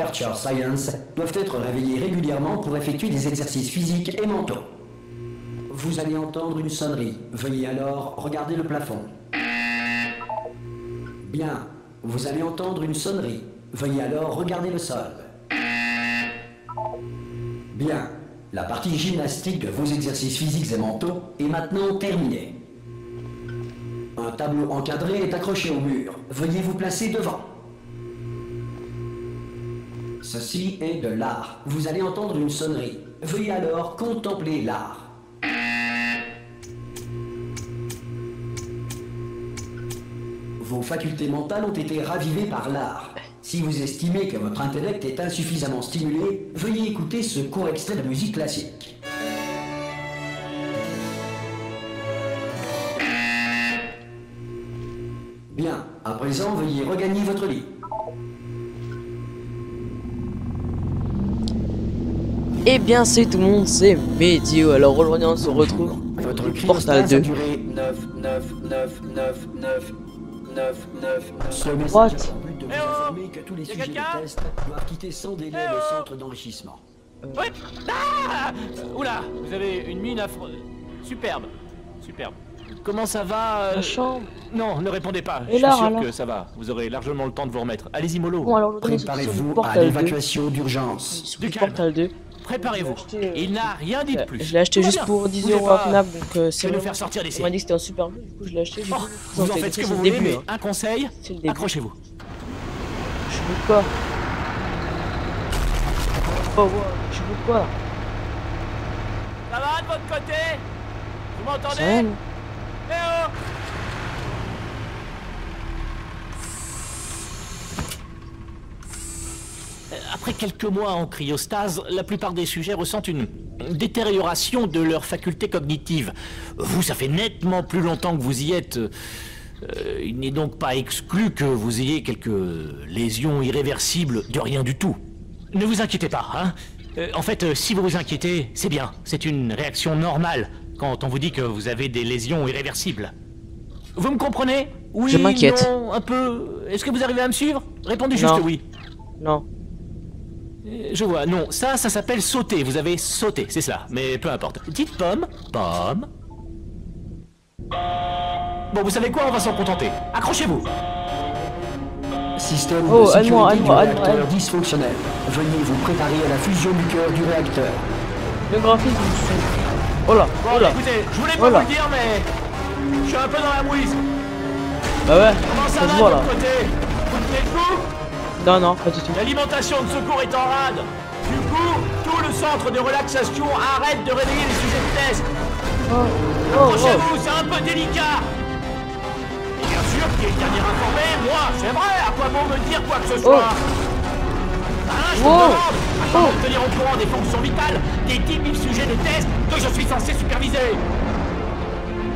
Aperture Science doivent être réveillés régulièrement pour effectuer des exercices physiques et mentaux. Vous allez entendre une sonnerie. Veuillez alors regarder le plafond. Bien. Vous allez entendre une sonnerie. Veuillez alors regarder le sol. Bien. La partie gymnastique de vos exercices physiques et mentaux est maintenant terminée. Un tableau encadré est accroché au mur. Veuillez vous placer devant. Ceci est de l'art. Vous allez entendre une sonnerie. Veuillez alors contempler l'art. Vos facultés mentales ont été ravivées par l'art. Si vous estimez que votre intellect est insuffisamment stimulé, veuillez écouter ce court extrait de musique classique. Bien, à présent, veuillez regagner votre lit. Eh bien, c'est tout le monde, c'est Médio. Alors aujourd'hui, on se retrouve Votre pour Portal 2. 9, 9, 9, 9, 9, 9, 9. Ce message What? a pour but de vous informer que tous les sujets quelqu'un de test doivent quitter sans délai le centre d'enrichissement. Ouais. Ah Oula, vous avez une mine affreuse. Superbe. Superbe. Comment ça va La chambre. Non, ne répondez pas. Et Je là, suis sûr alors que ça va. Vous aurez largement le temps de vous remettre. Allez-y, mollo. Bon, alors aujourd'hui, on se retrouve sur Préparez-vous à Portal 2. l'évacuation d'urgence. Sur Du calme. Portal 2. Préparez-vous. Il n'a rien dit de plus. Je l'ai acheté Tout va juste bien. pour 10 Bougez € à pas. Fnac, donc Je c'est vais nous vraiment... faire sortir d'ici. On m'a dit que c'était un super jeu, du coup je l'ai acheté. Oh, vous en faites ce que vous le voulez, début, mais hein. un conseil, C'est le début. accrochez-vous. Je veux quoi? Oh, wow. Je veux quoi? Ça va de votre côté? Vous m'entendez? C'est rien. Eh oh! Après quelques mois en cryostase, la plupart des sujets ressentent une détérioration de leurs facultés cognitives. Vous, ça fait nettement plus longtemps que vous y êtes. Il n'est donc pas exclu que vous ayez quelques lésions irréversibles de rien du tout. Ne vous inquiétez pas, hein. En fait, si vous vous inquiétez, c'est bien. C'est une réaction normale quand on vous dit que vous avez des lésions irréversibles. Vous me comprenez? Oui, Je m'inquiète. non, un peu. Est-ce que vous arrivez à me suivre? Répondez juste Non. oui. Non. Je vois, non, ça s'appelle sauter. Vous avez sauté, c'est ça. Mais peu importe. Dites pomme, pomme. Bon, vous savez quoi? On va s'en contenter. Accrochez-vous. Système Oh, de sécurité du aide-moi, réacteur aide. dysfonctionnel. Veuillez vous préparer à la fusion du cœur du réacteur. Le graphisme, c'est... Oh là, Bon, oh là. écoutez, je voulais pas Voilà. vous le dire, mais je suis un peu dans la mouise. Bah ouais, Comment ça ça va se de voit là. votre côté? Vous tenez le coup? Non, non, pas du tout. L'alimentation de secours est en rade. Du coup, tout le centre de relaxation arrête de réveiller les sujets de test. Oh, oh, oh. Accrochez-vous, c'est un peu délicat. Et bien sûr, qui est le dernier informé? Moi, c'est vrai, à quoi bon me dire quoi que ce soit? Hein, je vous Oh. demande, afin de me tenir au courant des fonctions vitales des 10 000 sujets de test que je suis censé superviser.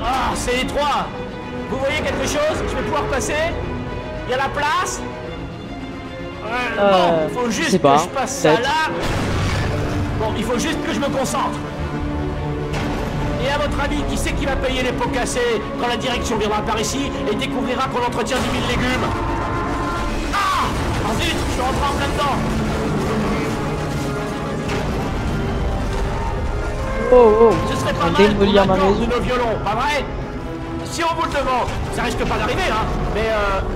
Ah, c'est étroit. Vous voyez quelque chose? Je vais pouvoir passer? Il y a la place? Bon, il faut je juste sais pas, que je passe ça peut-être. là. Bon, il faut juste que je me concentre. Et à votre avis, qui c'est qui va payer les pots cassés quand la direction viendra par ici et découvrira qu'on entretient 10 000 légumes? Ah! Oh zut, je suis rentré en plein dedans. Oh, oh. Ce serait pas On mal démolir qu'on ma accorde de maison. nos violons, pas vrai? Si on vous le demande, ça risque pas d'arriver, hein, mais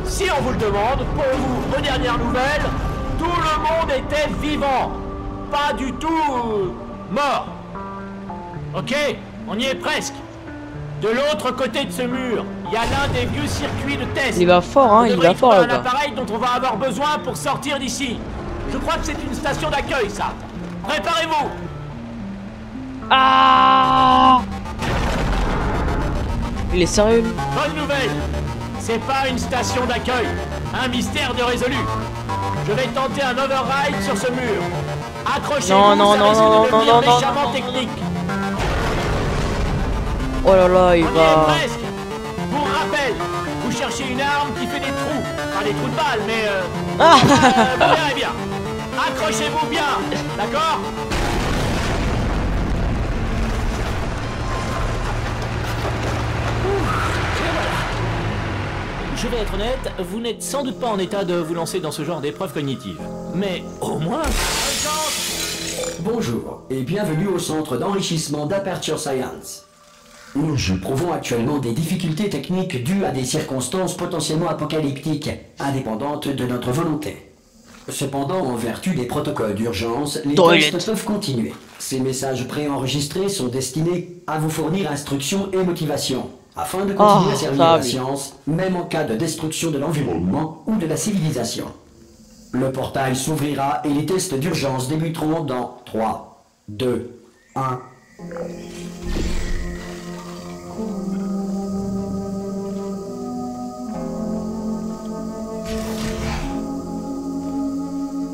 si on vous le demande, pour vous, aux dernières nouvelles, tout le monde était vivant. Pas du tout mort. Ok, on y est presque. De l'autre côté de ce mur, il y a l'un des vieux circuits de test. Il va fort, hein, On il devrait va y fort trouver là. un appareil dont on va avoir besoin pour sortir d'ici. Je crois que c'est une station d'accueil, ça. Préparez-vous. Ah! Il est sérieux, lui? Bonne nouvelle, c'est pas une station d'accueil, un mystère de résolu. Je vais tenter un override sur ce mur. Accrochez-vous, Non, non, ça non, risque non, de non, devenir non, non, méchamment non, technique. Oh là là, il On y est va... presque. Pour rappel, vous cherchez une arme qui fait des trous. Pas des trous de balles, mais Ah! vous verrez bien. Accrochez-vous bien, d'accord? Je je vais être honnête, vous n'êtes sans doute pas en état de vous lancer dans ce genre d'épreuve cognitive. Mais au moins... Bonjour et bienvenue au centre d'enrichissement d'Aperture Science. Nous éprouvons actuellement des difficultés techniques dues à des circonstances potentiellement apocalyptiques, indépendantes de notre volonté. Cependant, en vertu des protocoles d'urgence, les tests peuvent continuer. Ces messages préenregistrés sont destinés à vous fournir instructions et motivation, afin de continuer à servir la science, même en cas de destruction de l'environnement ou de la civilisation. Le portail s'ouvrira et les tests d'urgence débuteront dans 3, 2, 1...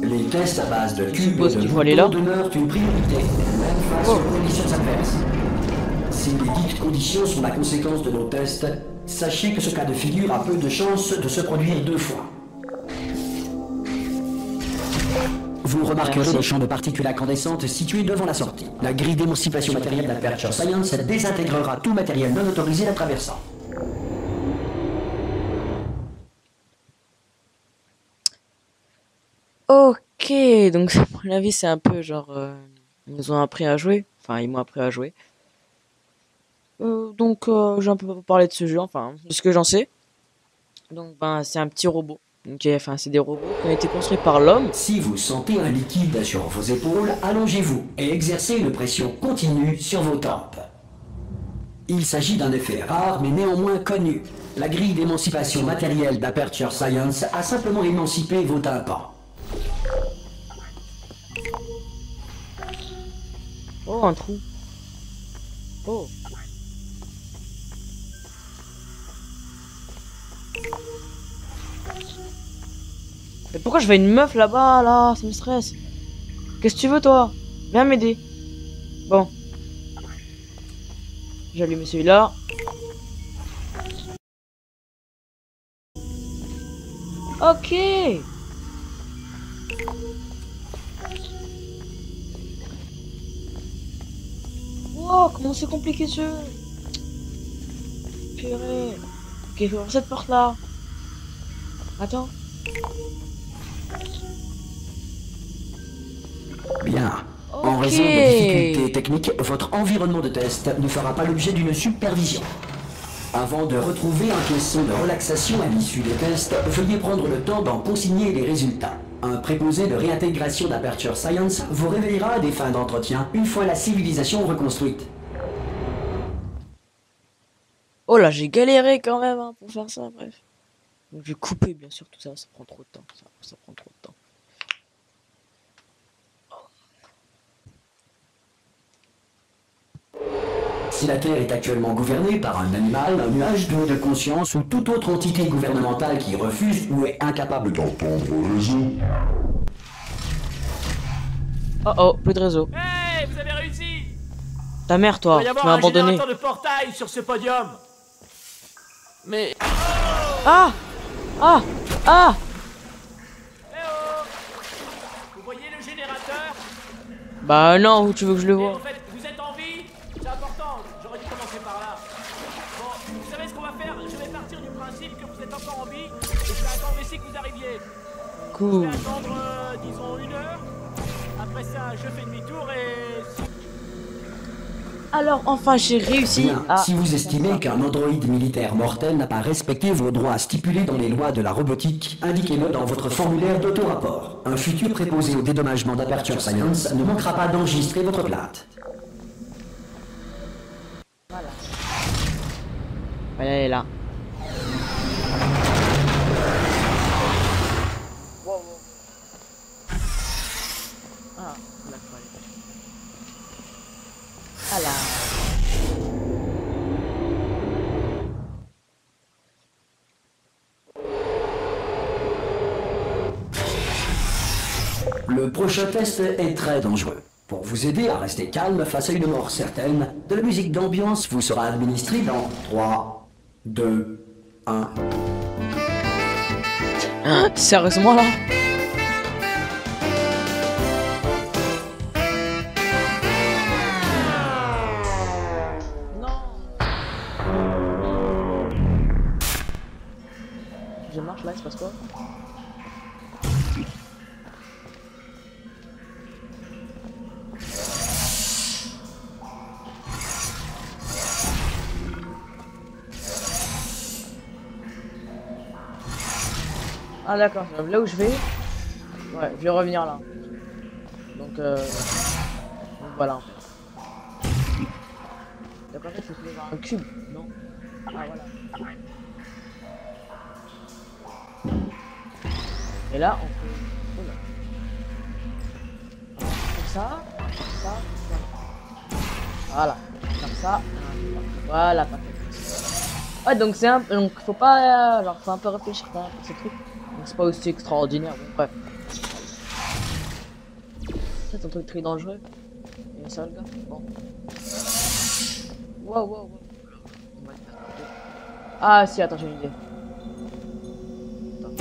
Les tests à base de cubes de bouton demeurent une priorité, même face aux conditions adverses. Si les dites conditions sont la conséquence de nos tests, sachez que ce cas de figure a peu de chances de se produire 2 fois. Vous remarquerez le champ de particules incandescentes situé devant la sortie. La grille d'émancipation matérielle d'Aperture Science désintégrera tout matériel non autorisé la traversant. Ok, donc à mon avis c'est un peu genre ils nous ont appris à jouer, enfin ils m'ont appris à jouer. Donc j'ai un peu parlé de ce jeu, enfin de ce que j'en sais. Donc ben c'est un petit robot, okay, enfin c'est des robots qui ont été construits par l'homme. Si vous sentez un liquide sur vos épaules, allongez-vous et exercez une pression continue sur vos tempes. Il s'agit d'un effet rare mais néanmoins connu. La grille d'émancipation matérielle d'Aperture Science a simplement émancipé vos tympans. Oh, un trou. Oh. Mais pourquoi je vois une meuf là-bas, là? Ça me stresse. Qu'est-ce que tu veux, toi? Viens m'aider. Bon. J'allume celui-là. Ok. Oh, comment c'est compliqué ce jeu. Purée. Ok, il faut ouvrir cette porte là. Attends. Bien. En raison de difficultés techniques, votre environnement de test ne fera pas l'objet d'une supervision. Avant de retrouver un caisson de relaxation à l'issue des tests, veuillez prendre le temps d'en consigner les résultats. Un préposé de réintégration d'Aperture Science vous réveillera à des fins d'entretien une fois la civilisation reconstruite. Oh là, j'ai galéré quand même hein, pour faire ça, bref. Donc je vais couper bien sûr tout ça, ça prend trop de temps. Ça prend trop de temps. Si la Terre est actuellement gouvernée par un animal, un nuage de conscience ou toute autre entité gouvernementale qui refuse ou est incapable d'entendre le réseau. Oh oh, plus de réseau. Hey, vous avez réussi! Ta mère, toi, tu m'as abandonné. Il y a un générateur de portail sur ce podium. Mais... Ah! Ah! Ah! Eh oh! Vous voyez le générateur? Bah non, où tu veux que je le vois? En fait, vous êtes en vie? C'est important, j'aurais dû commencer par là. Bon, vous savez ce qu'on va faire? Je vais partir du principe que vous êtes encore en vie et je vais attendre ici que vous arriviez. Cool. Je vais attendre, disons, 1 heure. Après ça, je fais demi-tour et... Alors enfin j'ai réussi. Bien. Si vous estimez qu'un androïde militaire mortel n'a pas respecté vos droits stipulés dans les lois de la robotique, indiquez-le dans votre formulaire d'auto-rapport. Un futur préposé au dédommagement d'Aperture Science ne manquera pas d'enregistrer votre plainte. Voilà. Elle est là. Ah, d'accord. Voilà. Le prochain test est très dangereux. Pour vous aider à rester calme face à une mort certaine, de la musique d'ambiance vous sera administrée dans 3, 2, 1... Sérieusement là? Non. marche là, il se passe quoi? Ah d'accord, là où je vais, ouais, je vais revenir là. Donc voilà. En fait. Donc en fait, il faut trouver un cube, non? Ah voilà. Et là, on fait... Oula. Comme ça, voilà. Comme ça, voilà, parfait. Ouais, donc c'est un... Donc faut pas... genre, faut un peu réfléchir quand même pour ces trucs. Donc c'est pas aussi extraordinaire, bon bref. C'est un truc très dangereux. Il y a ça le gars. Bon. Wow, wow, wow. Ah si, attends, j'ai une idée. Attends.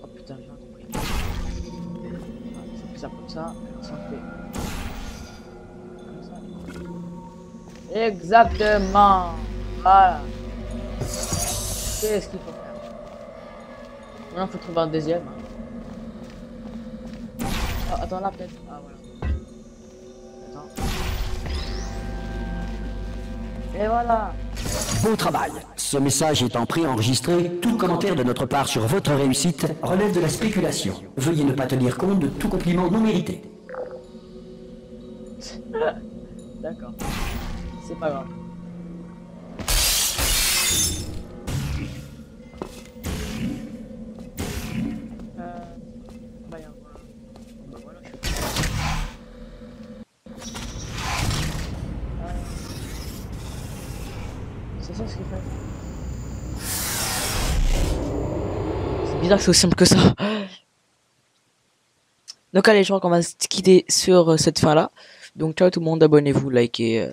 Oh putain, j'ai rien compris. Ah, il faut que ça comme ça, ça fait. Comme ça. Exactement. Voilà. Qu'est-ce qu'il faut faire? Maintenant, il faut trouver un deuxième. Oh, attends, là peut-être. Ah voilà. Attends. Et voilà. Beau travail. Ce message étant préenregistré, tout commentaire de notre part sur votre réussite relève de la spéculation. Veuillez ne pas tenir compte de tout compliment non mérité. D'accord. C'est pas grave. Bah, bah voilà, je suis... C'est ça ce qu'il fait. C'est bizarre que c'est aussi simple que ça. Donc allez, je crois qu'on va se quitter sur cette fin là. Donc ciao tout le monde, abonnez-vous, likez.